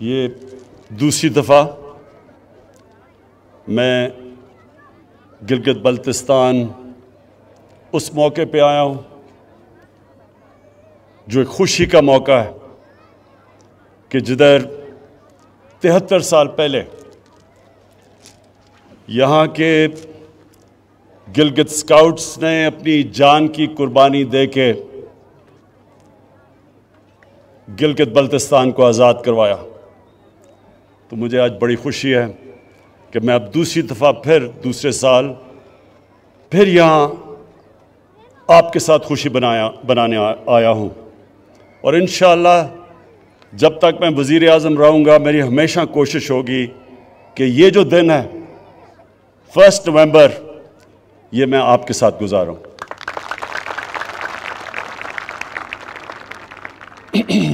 یہ دوسری دفعہ میں گلگت بلتستان اس موقع پہ آیا ہوں جو ایک خوشی کا موقع ہے کہ جدھر 73 سال پہلے یہاں کے گلگت اسکاؤٹس نے اپنی جان کی قربانی دے کے گلگت بلتستان کو آزاد کروایا. تو مجھے آج بڑی خوشی ہے کہ میں اب دوسری دفعہ پھر دوسرے سال پھر یہاں آپ کے ساتھ خوشی بنانے آیا ہوں. اور انشاءاللہ جب تک میں وزیر اعظم رہوں گا میری ہمیشہ کوشش ہوگی کہ یہ جو دن ہے 1 نومبر یہ میں آپ کے ساتھ گزاروں.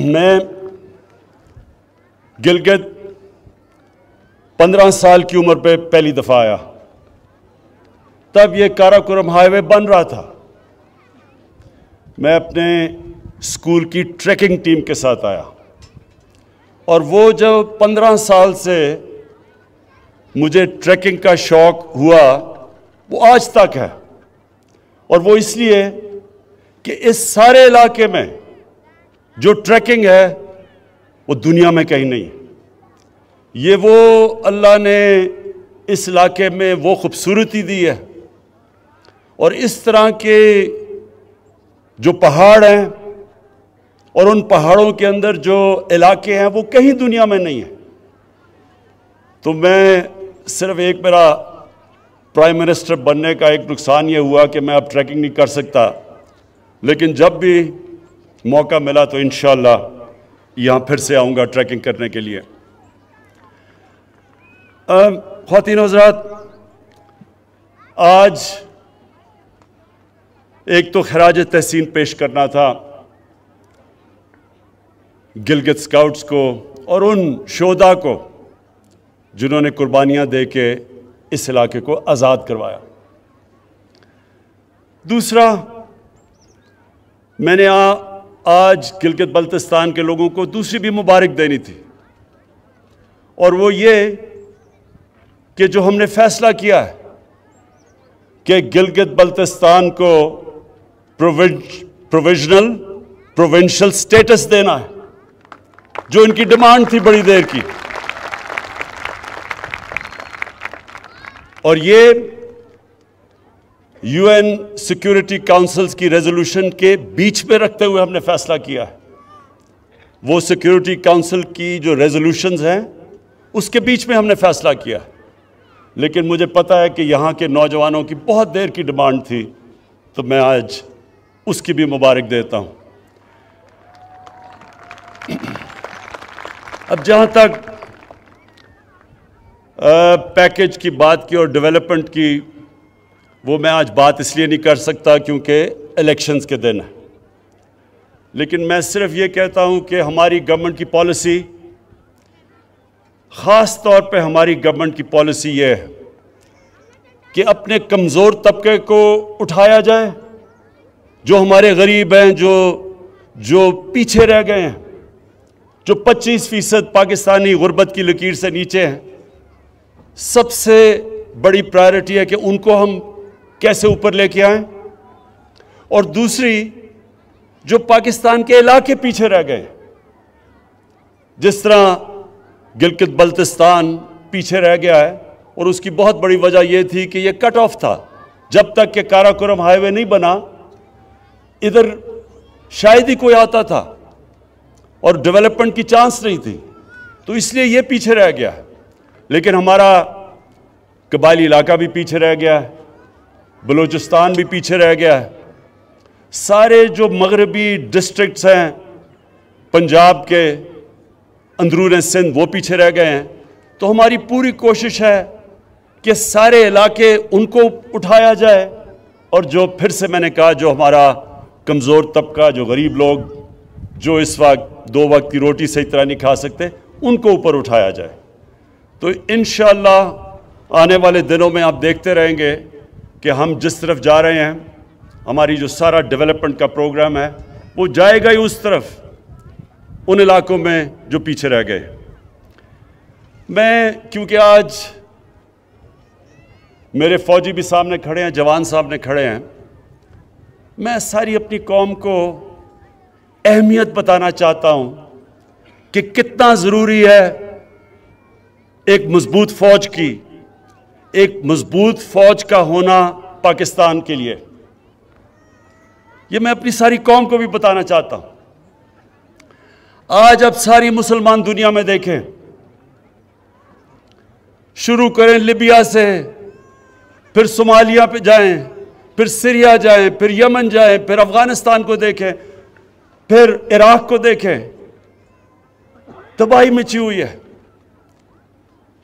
میں گلگت 15 سال کی عمر پہ پہلی دفعہ آیا. تب یہ کاراکورم ہائی وے بن رہا تھا. میں اپنے اسکول کی ٹریکنگ ٹیم کے ساتھ آیا اور وہ جو 15 سال سے مجھے ٹریکنگ کا شوق ہوا وہ آج تک ہے. اور وہ اس لیے کہ اس سارے علاقے میں جو ٹریکنگ ہے وہ دنیا میں کہیں نہیں. یہ وہ اللہ نے اس علاقے میں وہ خوبصورتی دی ہے اور اس طرح کے جو پہاڑ ہیں اور ان پہاڑوں کے اندر جو علاقے ہیں وہ کہیں دنیا میں نہیں ہیں. تو میں صرف ایک میرا پرائم منسٹر بننے کا ایک نقصان یہ ہوا کہ میں اب ٹریکنگ نہیں کر سکتا, لیکن جب بھی موقع ملا تو انشاءاللہ یہاں پھر سے آؤں گا ٹریکنگ کرنے کے لیے. خواتین و حضرات, آج ایک تو خراج تحسین پیش کرنا تھا گلگت اسکاؤٹس کو اور ان شہداء کو جنہوں نے قربانیاں دے کے اس علاقے کو آزاد کروایا. دوسرا, میں نے آج گلگت بلتستان کے لوگوں کو دوسری بھی مبارک دینی تھی, اور وہ یہ کہ جو ہم نے فیصلہ کیا ہے کہ گلگت بلتستان کو پروونشل سٹیٹس دینا ہے, جو ان کی ڈیمانڈ تھی بڑی دیر کی, اور یہ یو این سیکیورٹی کاؤنسلز کی ریزولوشن کے بیچ میں رکھتے ہوئے ہم نے فیصلہ کیا ہے. وہ سیکیورٹی کاؤنسل کی جو ریزولوشنز ہیں اس کے بیچ میں ہم نے فیصلہ کیا ہے, لیکن مجھے پتہ ہے کہ یہاں کے نوجوانوں کی بہت دیر کی ڈیمانڈ تھی, تو میں آج اس کی بھی مبارک دیتا ہوں. اب جہاں تک پیکج کی بات کی اور ڈیولپمنٹ کی, وہ میں آج بات اس لیے نہیں کر سکتا کیونکہ الیکشنز کے دن ہیں, لیکن میں صرف یہ کہتا ہوں کہ ہماری گورنمنٹ کی پالیسی, خاص طور پہ ہماری گورنمنٹ کی پالیسی یہ ہے کہ اپنے کمزور طبقے کو اٹھایا جائے, جو ہمارے غریب ہیں, جو پیچھے رہ گئے ہیں, جو 25% پاکستانی غربت کی لکیر سے نیچے ہیں. سب سے بڑی پرائرٹی ہے کہ ان کو ہم کیسے اوپر لے کے آئیں, اور دوسری جو پاکستان کے علاقے پیچھے رہ گئے, جس طرح گلگت بلتستان پیچھے رہ گیا ہے, اور اس کی بہت بڑی وجہ یہ تھی کہ یہ کٹ آف تھا. جب تک کہ کاراکورم ہائی وے نہیں بنا ادھر شاید ہی کوئی آتا تھا اور ڈیولپمنٹ کی چانس نہیں تھی, تو اس لیے یہ پیچھے رہ گیا. لیکن ہمارا قبائلی علاقہ بھی پیچھے رہ گیا ہے, بلوچستان بھی پیچھے رہ گیا ہے, سارے جو مغربی ڈسٹرکٹس ہیں پنجاب کے اندرون سندھ وہ پیچھے رہ گئے ہیں. تو ہماری پوری کوشش ہے کہ سارے علاقے ان کو اٹھایا جائے, اور جو پھر سے میں نے کہا جو ہمارا کمزور طبقہ, جو غریب لوگ, جو اس وقت 2 وقت کی روٹی صحیح طرح نہیں کھا سکتے, ان کو اوپر اٹھایا جائے. تو انشاءاللہ آنے والے دنوں میں آپ دیکھتے رہیں گے کہ ہم جس طرف جا رہے ہیں, ہماری جو سارا ڈیولپمنٹ کا پروگرام ہے وہ جائے گا ہی اس طرف, ان علاقوں میں جو پیچھے رہ گئے. میں کیونکہ آج میرے فوجی بھی سامنے کھڑے ہیں، جوان سامنے کھڑے ہیں، میں ساری اپنی قوم کو اہمیت بتانا چاہتا ہوں کہ کتنا ضروری ہے ایک مضبوط فوج کی، ایک مضبوط فوج کا ہونا پاکستان کے لیے۔ یہ میں اپنی ساری قوم کو بھی بتانا چاہتا ہوں۔ آج اب ساری مسلمان دنیا میں دیکھیں، شروع کریں لیبیا سے، پھر صومالیہ پہ جائیں، پھر سیریا جائیں، پھر یمن جائیں، پھر افغانستان کو دیکھیں، پھر عراق کو دیکھیں، تباہی مچی ہوئی ہے،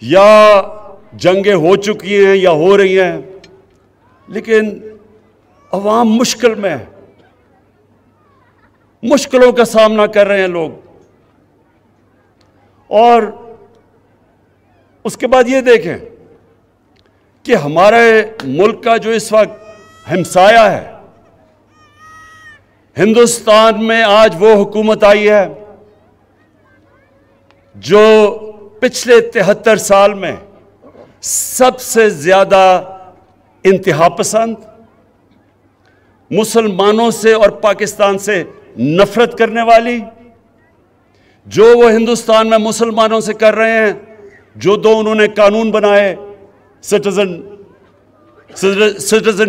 یا جنگیں ہو چکی ہیں یا ہو رہی ہیں، لیکن عوام مشکل میں ہے، مشکلوں کا سامنا کر رہے ہیں لوگ۔ اور اس کے بعد یہ دیکھیں کہ ہمارے ملک کا جو اس وقت ہمسایہ ہے، ہندوستان میں آج وہ حکومت آئی ہے جو پچھلے 73 سال میں سب سے زیادہ انتہا پسند، مسلمانوں سے اور پاکستان سے نفرت کرنے والی، جو وہ ہندوستان میں مسلمانوں سے کر رہے ہیں، جو دو انہوں نے قانون بنائے، سٹیزن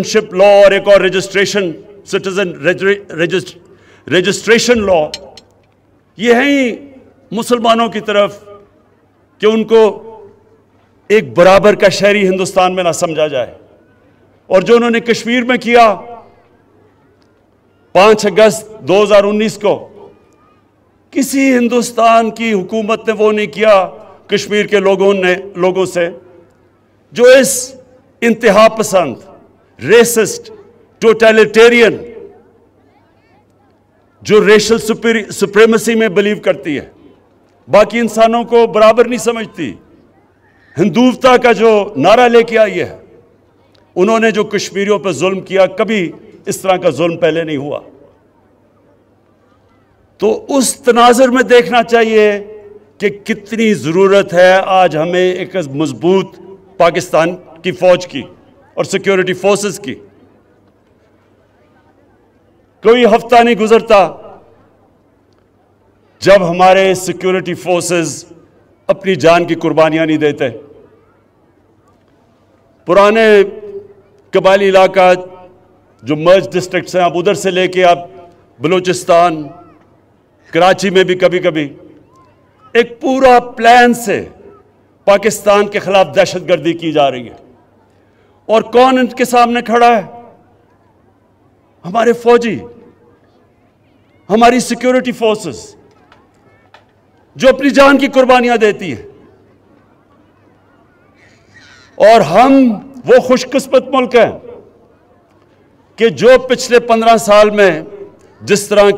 شپ لا اور ایک اور رجسٹریشن لا، یہ ہیں ہی مسلمانوں کی طرف کہ ان کو ایک برابر کا شہری ہندوستان میں نہ سمجھا جائے۔ اور جو انہوں نے کشمیر میں کیا 5 اگست 2019 کو، کسی ہندوستان کی حکومت نے وہ نہیں کیا کشمیر کے لوگوں سے، جو اس انتہا پسند، ریسسٹ، ٹوٹیلیٹیرین، جو ریشل سپریمیسی میں بلیو کرتی ہے، باقی انسانوں کو برابر نہیں سمجھتی، ہندوتا کا جو نعرہ لے کے آئی ہے، انہوں نے جو کشمیریوں پہ ظلم کیا، کبھی اس طرح کا ظلم پہلے نہیں ہوا۔ تو اس تناظر میں دیکھنا چاہیے کہ کتنی ضرورت ہے آج ہمیں ایک مضبوط پاکستان کی فوج کی اور سیکیورٹی فورسز کی۔ کوئی ہفتہ نہیں گزرتا جب ہمارے سیکیورٹی فورسز اپنی جان کی قربانیاں نہیں دیتے۔ پرانے قبائلی علاقہ جو مرج ڈسٹرکٹس ہیں، اب ادھر سے لے کے اب بلوچستان، کراچی میں بھی کبھی کبھی ایک پورا پلان سے پاکستان کے خلاف دہشت گردی کی جا رہی ہے۔ اور کون ان کے سامنے کھڑا ہے؟ ہمارے فوجی، ہماری سیکیورٹی فورسز، جو اپنی جان کی قربانیاں دیتی ہیں۔ اور ہم وہ خوش قسمت ملک ہیں کہ جو پچھلے 15 سال میں جس طرح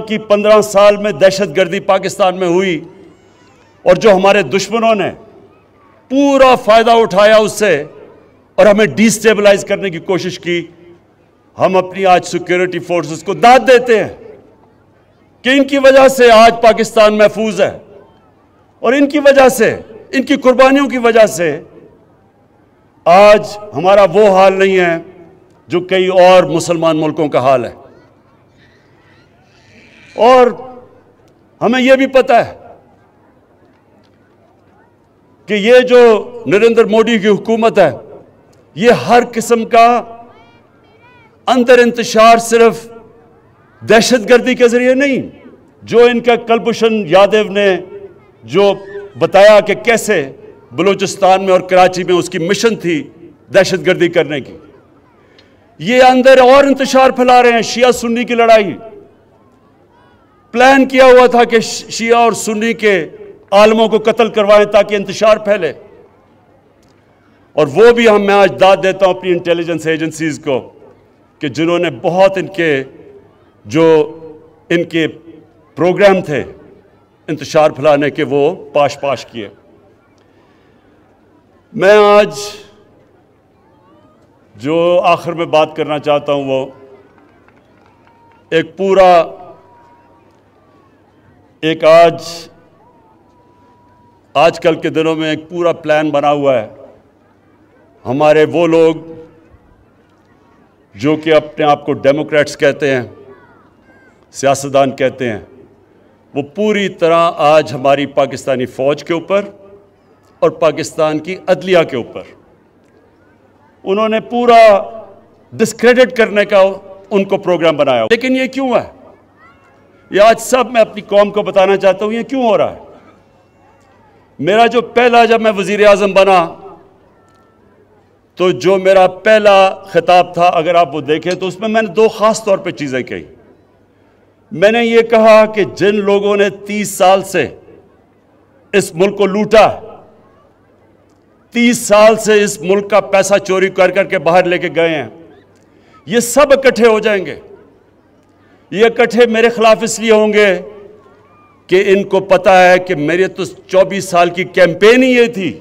کی 15 سال میں دہشت گردی پاکستان میں ہوئی، اور جو ہمارے دشمنوں نے پورا فائدہ اٹھایا اس سے اور ہمیں ڈی سٹیبلائز کرنے کی کوشش کی، ہم اپنی آج سیکیورٹی فورسز کو داد دیتے ہیں کہ ان کی وجہ سے آج پاکستان محفوظ ہے، اور ان کی وجہ سے، ان کی قربانیوں کی وجہ سے آج ہمارا وہ حال نہیں ہے جو کئی اور مسلمان ملکوں کا حال ہے۔ اور ہمیں یہ بھی پتہ ہے کہ یہ جو نریندر مودی کی حکومت ہے، یہ ہر قسم کا اندر انتشار صرف دہشت گردی کے ذریعے نہیں، جو ان کا کلبھوشن یادو نے جو بتایا کہ کیسے بلوچستان میں اور کراچی میں اس کی مشن تھی دہشت گردی کرنے کی، یہ اندر اور انتشار پھیلا رہے ہیں۔ شیعہ سنی کی لڑائی پلان کیا ہوا تھا کہ شیعہ اور سنی کے عالموں کو قتل کروائیں تاکہ انتشار پھیلے، اور وہ بھی میں آج داد دیتا ہوں اپنی انٹیلیجنس ایجنسیز کو کہ جنہوں نے بہت ان کے پروگرام تھے انتشار پھیلانے کے، وہ پاش کیے۔ میں آج جو آخر میں بات کرنا چاہتا ہوں وہ ایک آج آج کل کے دنوں میں ایک پورا پلان بنا ہوا ہے. ہمارے وہ لوگ جو کہ اپنے آپ کو ڈیموکریٹس کہتے ہیں, سیاستدان کہتے ہیں, وہ پوری طرح آج ہماری پاکستانی فوج کے اوپر اور پاکستان کی عدلیہ کے اوپر انہوں نے پورا ڈسکریڈٹ کرنے کا ان کو پروگرام بنایا. لیکن یہ کیوں ہے؟ یہ آج سب میں اپنی قوم کو بتانا چاہتا ہوں یہ کیوں ہو رہا ہے. میرا جو پہلا جب میں وزیر اعظم بنا تو جو میرا پہلا خطاب تھا, اگر آپ وہ دیکھیں تو اس میں میں نے دو خاص طور پہ چیزیں کہی. میں نے یہ کہا کہ جن لوگوں نے 30 سال سے اس ملک کو لوٹا, 30 سال سے اس ملک کا پیسہ چوری کر کر کے باہر لے کے گئے ہیں, یہ سب اکٹھے ہو جائیں گے. یہ اکٹھے میرے خلاف اس لیے ہوں گے کہ ان کو پتہ ہے کہ میرے تو 24 سال کی کیمپین ہی یہ تھی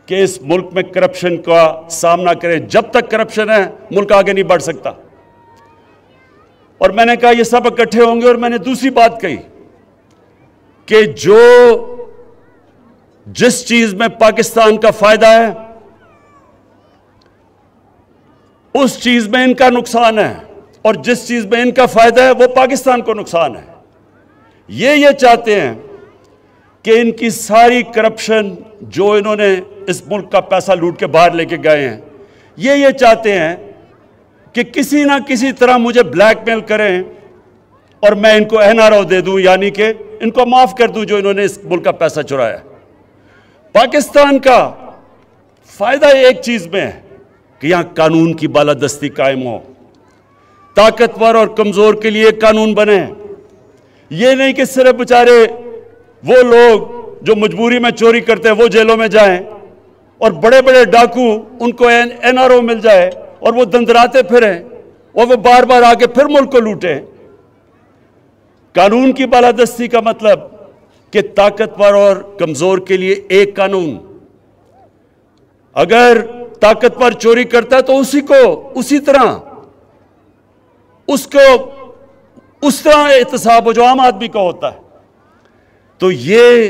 کہ اس ملک میں کرپشن کا سامنا کریں. جب تک کرپشن ہے ملک آگے نہیں بڑھ سکتا. اور میں نے کہا یہ سب اکٹھے ہوں گے. اور میں نے دوسری بات کہی کہ جس چیز میں پاکستان کا فائدہ ہے اس چیز میں ان کا نقصان ہے, اور جس چیز میں ان کا فائدہ ہے وہ پاکستان کو نقصان ہے. یہ چاہتے ہیں کہ ان کی ساری کرپشن جو انہوں نے اس ملک کا پیسہ لوٹ کے باہر لے کے گئے ہیں, یہ چاہتے ہیں کہ کسی نہ کسی طرح مجھے بلیک میل کریں اور میں ان کو NRO دے دوں, یعنی کہ ان کو معاف کر دوں جو انہوں نے اس ملک کا پیسہ چرایا. پاکستان کا فائدہ ایک چیز میں ہے کہ یہاں قانون کی بالادستی قائم ہو, طاقتور اور کمزور کے لیے قانون بنے. یہ نہیں کہ صرف بیچارے وہ لوگ جو مجبوری میں چوری کرتے ہیں وہ جیلوں میں جائیں اور بڑے بڑے ڈاکو ان کو NRO مل جائے اور وہ دندراتے پھریں اور وہ بار بار آ کے پھر ملک کو لوٹیں. قانون کی بالادستی کا مطلب کہ طاقتور اور کمزور کے لیے ایک قانون. اگر طاقتور چوری کرتا ہے تو اسی طرح احتساب ہو جو عام آدمی کا ہوتا ہے. تو یہ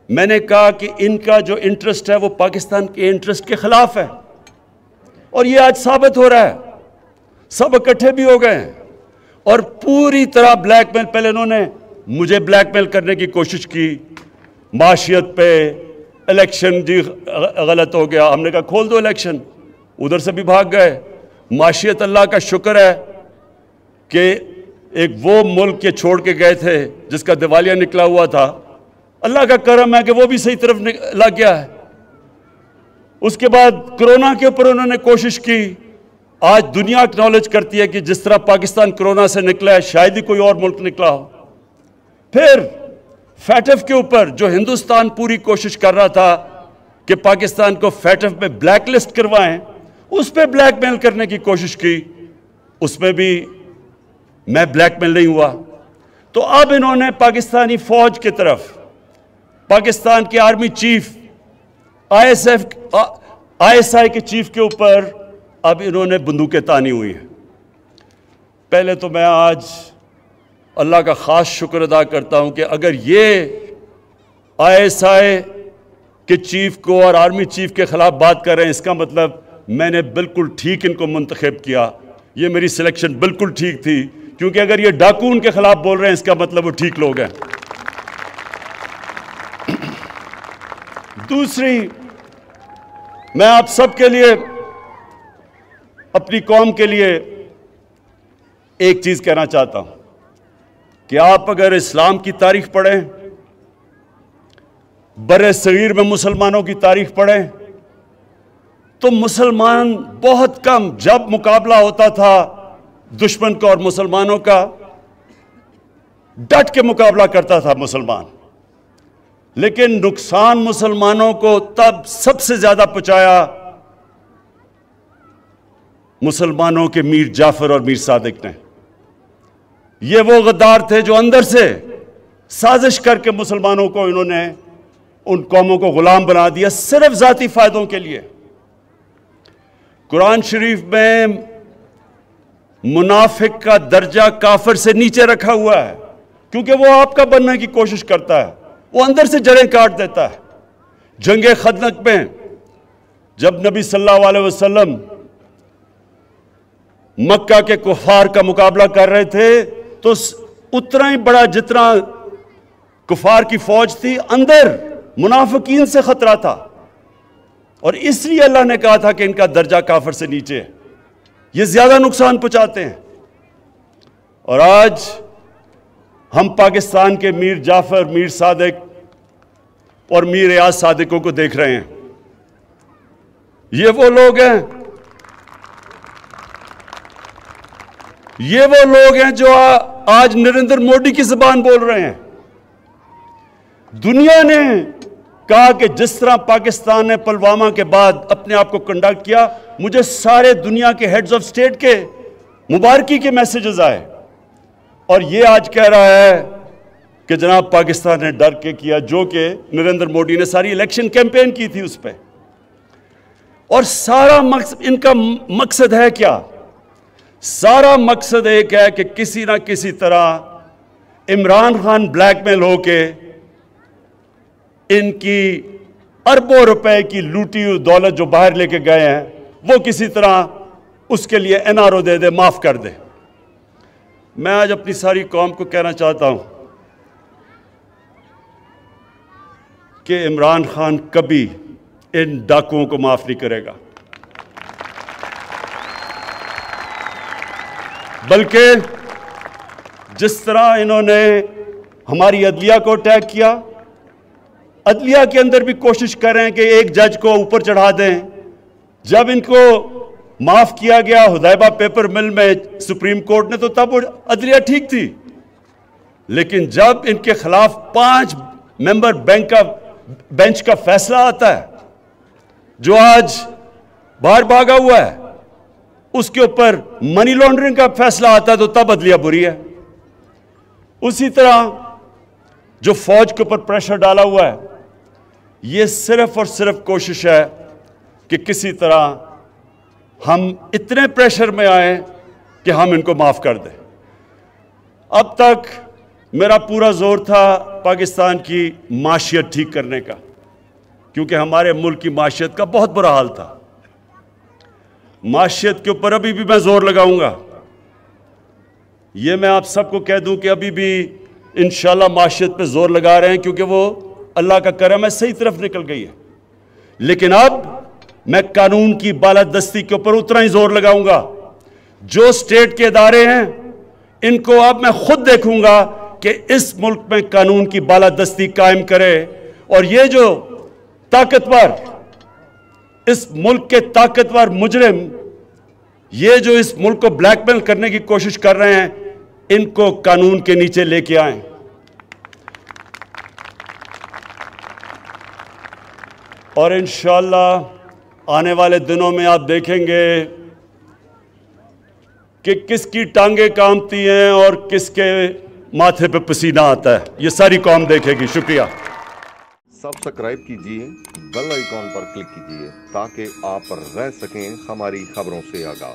میں نے کہا کہ ان کا جو انٹرسٹ ہے وہ پاکستان کے انٹرسٹ کے خلاف ہے, اور یہ آج ثابت ہو رہا ہے. سب اکٹھے بھی ہو گئے ہیں اور پوری طرح بلیک میل. پہلے انہوں نے مجھے بلیک میل کرنے کی کوشش کی, معاشیت پہ, الیکشن جی غلط ہو گیا, ہم نے کہا کھول دو الیکشن, ادھر سے بھی بھاگ گئے. معاشیت اللہ کا شکر ہے کہ ایک وہ ملک کے چھوڑ کے گئے تھے جس کا دیوالیہ نکلا ہوا تھا, اللہ کا کرم ہے کہ وہ بھی صحیح طرف لگ گیا ہے. اس کے بعد کرونا کے اوپر انہوں نے کوشش کی. آج دنیا اکنالج کرتی ہے کہ جس طرح پاکستان کرونا سے نکلا ہے شاید ہی کوئی اور ملک نکلا ہو. پھر فیٹف کے اوپر جو ہندوستان پوری کوشش کر رہا تھا کہ پاکستان کو فیٹف میں بلیک لسٹ کروائیں, اس پہ بلیک میل کرنے کی کوشش کی, اس میں بھی میں بلیک میل نہیں ہوا. تو اب انہوں نے پاکستانی فوج کی طرف, پاکستان کے آرمی چیف, ISI کے چیف کے اوپر اب انہوں نے بندوقیں تانی ہوئی ہیں. پہلے تو میں آج اللہ کا خاص شکر ادا کرتا ہوں کہ اگر یہ ISI کے چیف کو اور آرمی چیف کے خلاف بات کر رہے ہیں, اس کا مطلب میں نے بالکل ٹھیک ان کو منتخب کیا. یہ میری سلیکشن بالکل ٹھیک تھی, کیونکہ اگر یہ ڈاکو ان کے خلاف بول رہے ہیں اس کا مطلب وہ ٹھیک لوگ ہیں. دوسری, میں آپ سب کے لیے, اپنی قوم کے لیے ایک چیز کہنا چاہتا ہوں کہ آپ اگر اسلام کی تاریخ پڑھیں, بر صغیر میں مسلمانوں کی تاریخ پڑھیں, تو مسلمان بہت کم, جب مقابلہ ہوتا تھا دشمن کا اور مسلمانوں کا, ڈٹ کے مقابلہ کرتا تھا مسلمان. لیکن نقصان مسلمانوں کو تب سب سے زیادہ پہنچایا مسلمانوں کے میر جعفر اور میر صادق نے. یہ وہ غدار تھے جو اندر سے سازش کر کے مسلمانوں کو انہوں نے, ان قوموں کو غلام بنا دیا صرف ذاتی فائدوں کے لیے. قرآن شریف میں منافق کا درجہ کافر سے نیچے رکھا ہوا ہے, کیونکہ وہ آپ کا بننے کی کوشش کرتا ہے, وہ اندر سے جڑیں کاٹ دیتا ہے۔ جنگ خندق میں جب نبی صلی اللہ علیہ وسلم مکہ کے کفار کا مقابلہ کر رہے تھے تو اتنا ہی بڑا جتنا کفار کی فوج تھی، اندر منافقین سے خطرہ تھا، اور اس لیے اللہ نے کہا تھا کہ ان کا درجہ کافر سے نیچے ہے، یہ زیادہ نقصان پہنچاتے ہیں۔ اور آج ہم پاکستان کے میر جعفر، میر صادق اور میر ریاض صادقوں کو دیکھ رہے ہیں۔ یہ وہ لوگ ہیں جو آج نریندر مودی کی زبان بول رہے ہیں۔ دنیا نے کہا کہ جس طرح پاکستان نے پلوامہ کے بعد اپنے آپ کو کنڈکٹ کیا، مجھے سارے دنیا کے ہیڈز آف سٹیٹ کے مبارکی کے میسیجز آئے، اور یہ آج کہہ رہا ہے کہ جناب پاکستان نے ڈر کے کیا، جو کہ نریندر مودی نے ساری الیکشن کیمپین کی تھی اس پہ۔ اور سارا مقصد، ان کا مقصد ہے کیا؟ سارا مقصد ایک ہے کہ کسی نہ کسی طرح عمران خان بلیک میل ہو کے ان کی اربوں روپے کی لوٹی ہوئی دولت جو باہر لے کے گئے ہیں، وہ کسی طرح اس کے لیے NRO دے دے، معاف کر دے۔ میں آج اپنی ساری قوم کو کہنا چاہتا ہوں کہ عمران خان کبھی ان ڈاکوؤں کو معاف نہیں کرے گا، بلکہ جس طرح انہوں نے ہماری عدلیہ کو اٹیک کیا، عدلیہ کے اندر بھی کوشش کر رہے ہیں کہ ایک جج کو اوپر چڑھا دیں۔ جب ان کو معاف کیا گیا حدیبہ پیپر مل میں سپریم کورٹ نے، تو تب وہ عدلیہ ٹھیک تھی، لیکن جب ان کے خلاف 5 ممبر بینچ کا فیصلہ آتا ہے جو آج باہر بھاگا ہوا ہے، اس کے اوپر منی لانڈرنگ کا فیصلہ آتا ہے، تو تب عدلیہ بری ہے۔ اسی طرح جو فوج کے اوپر پریشر ڈالا ہوا ہے، یہ صرف اور صرف کوشش ہے کہ کسی طرح ہم اتنے پریشر میں آئیں کہ ہم ان کو معاف کر دیں۔ اب تک میرا پورا زور تھا پاکستان کی معاشیت ٹھیک کرنے کا، کیونکہ ہمارے ملک کی معاشیت کا بہت برا حال تھا۔ معاشیت کے اوپر ابھی بھی میں زور لگاؤں گا۔ یہ میں آپ سب کو کہہ دوں کہ ابھی بھی انشاءاللہ معاشیت پہ زور لگا رہے ہیں، کیونکہ وہ اللہ کا کرم ہے، صحیح طرف نکل گئی ہے۔ لیکن اب میں قانون کی بالادستی کے اوپر اتنا ہی زور لگاؤں گا۔ جو سٹیٹ کے ادارے ہیں، ان کو اب میں خود دیکھوں گا کہ اس ملک میں قانون کی بالادستی قائم کرے، اور یہ جو طاقتور، اس ملک کے طاقتور مجرم، یہ جو اس ملک کو بلیک میل کرنے کی کوشش کر رہے ہیں، ان کو قانون کے نیچے لے کے آئیں۔ اور انشاءاللہ آنے والے دنوں میں آپ دیکھیں گے کہ کس کی ٹانگیں کامتی ہیں اور کس کے ماتھے پہ پسینہ آتا ہے، یہ ساری قوم دیکھے گی۔ شکریہ۔ سبسکرائب کیجئے، بیل آئیکن پر کلک کیجئے تاکہ آپ رہ سکیں ہماری خبروں سے آگاہ۔